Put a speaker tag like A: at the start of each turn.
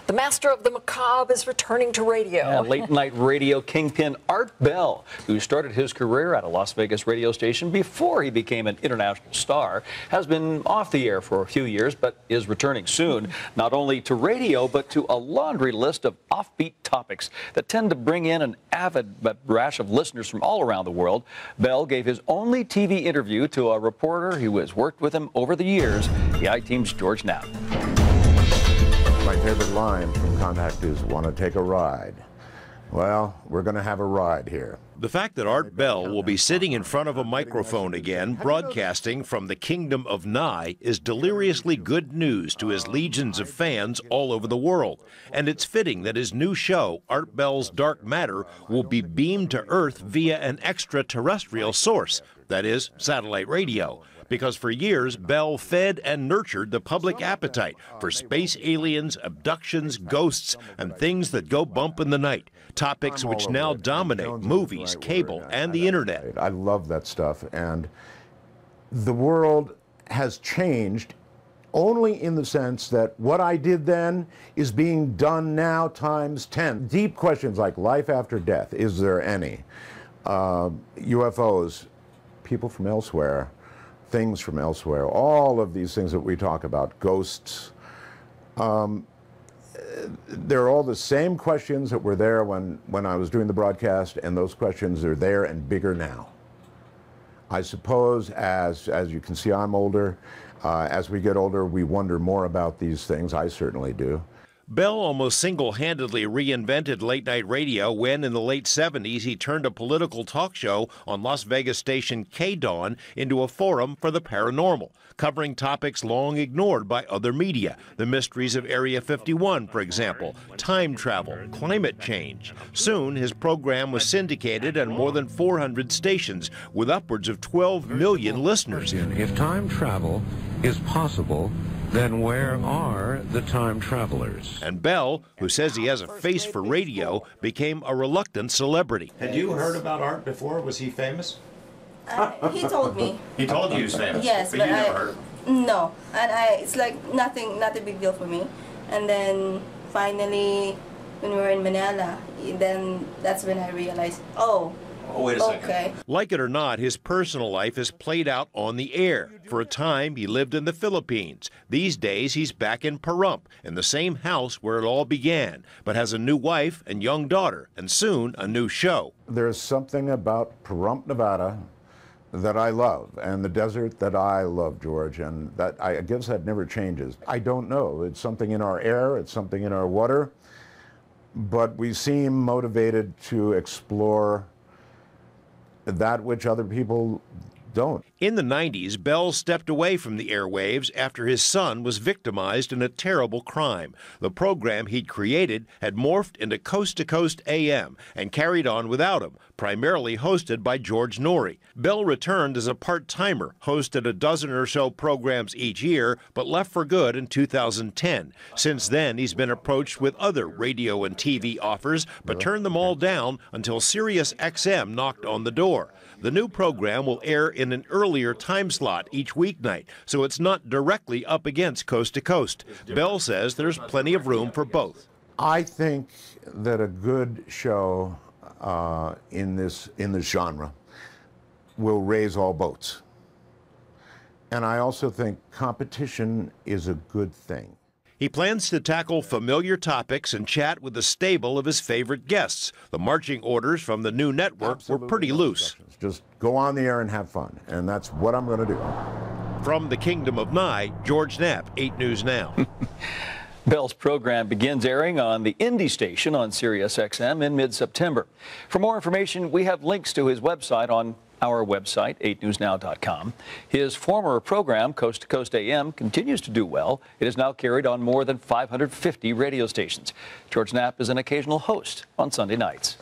A: The master of the macabre is returning to radio.
B: Yeah, late-night radio kingpin Art Bell, who started his career at a Las Vegas radio station before he became an international star, has been off the air for a few years, but is returning soon, not only to radio, but to a laundry list of offbeat topics that tend to bring in an avid rash of listeners from all around the world. Bell gave his only TV interview to a reporter who has worked with him over the years, the I-Team's George Knapp.
C: My favorite line from Contact is, "Want to take a ride?" Well, we're going to have a ride here.
D: The fact that Art Bell will be sitting in front of a microphone again, broadcasting from the Kingdom of Nye, is deliriously good news to his legions of fans all over the world. And it's fitting that his new show, Art Bell's Dark Matter, will be beamed to Earth via an extraterrestrial source, that is, satellite radio. Because for years, Bell fed and nurtured the public appetite for space aliens, abductions, ghosts, and things that go bump in the night. Topics which now dominate movies, cable, and the internet.
C: I love that stuff, and the world has changed only in the sense that what I did then is being done now times 10. Deep questions like life after death, is there any? UFOs, people from elsewhere, things from elsewhere, all of these things that we talk about, ghosts. They're all the same questions that were there when I was doing the broadcast, and those questions are there and bigger now. I suppose as you can see, I'm older. As we get older, we wonder more about these things. I certainly do.
D: Bell almost single-handedly reinvented late-night radio when, in the late 70s, he turned a political talk show on Las Vegas station KDAWN into a forum for the paranormal, covering topics long ignored by other media. The mysteries of Area 51, for example, time travel, climate change. Soon, his program was syndicated on more than 400 stations, with upwards of 12 million listeners.
E: If time travel is possible, then where are the time travelers?
D: And Bell, who says he has a face for radio, became a reluctant celebrity.
F: Had you heard about Art before? Was he famous?
G: He told me.
F: He told you he was famous?
G: Yes,
F: but you never heard?
G: No, and it's like nothing, not a big deal for me. And then finally, when we were in Manila, then that's when I realized, oh,
F: wait a second.
G: Okay.
D: Like it or not, his personal life is played out on the air. For a time, he lived in the Philippines. These days, he's back in Pahrump, in the same house where it all began, but has a new wife and young daughter, and soon a new show.
C: There's something about Pahrump, Nevada that I love, and the desert that I love, George, and that I guess that never changes. I don't know. It's something in our air, it's something in our water, but we seem motivated to explore that which other people don't.
D: In the 90s, Bell stepped away from the airwaves after his son was victimized in a terrible crime. The program he'd created had morphed into Coast to Coast AM and carried on without him, primarily hosted by George Noory. Bell returned as a part-timer, hosted a dozen or so programs each year, but left for good in 2010. Since then, he's been approached with other radio and TV offers, but turned them all down until Sirius XM knocked on the door. The new program will air in an earlier time slot each weeknight, so it's not directly up against Coast to Coast. Bell says there's plenty of room for both.
C: I think that a good show in this genre will raise all boats. And I also think competition is a good thing.
D: He plans to tackle familiar topics and chat with a stable of his favorite guests. The marching orders from the new network were pretty loose.
C: Just go on the air and have fun, and that's what I'm going to do.
D: From the Kingdom of Nye, George Knapp, 8 News Now.
B: Bell's program begins airing on the Indie station on Sirius XM in mid-September. For more information, we have links to his website on our website, 8newsnow.com. His former program, Coast to Coast AM, continues to do well. It is now carried on more than 550 radio stations. George Knapp is an occasional host on Sunday nights.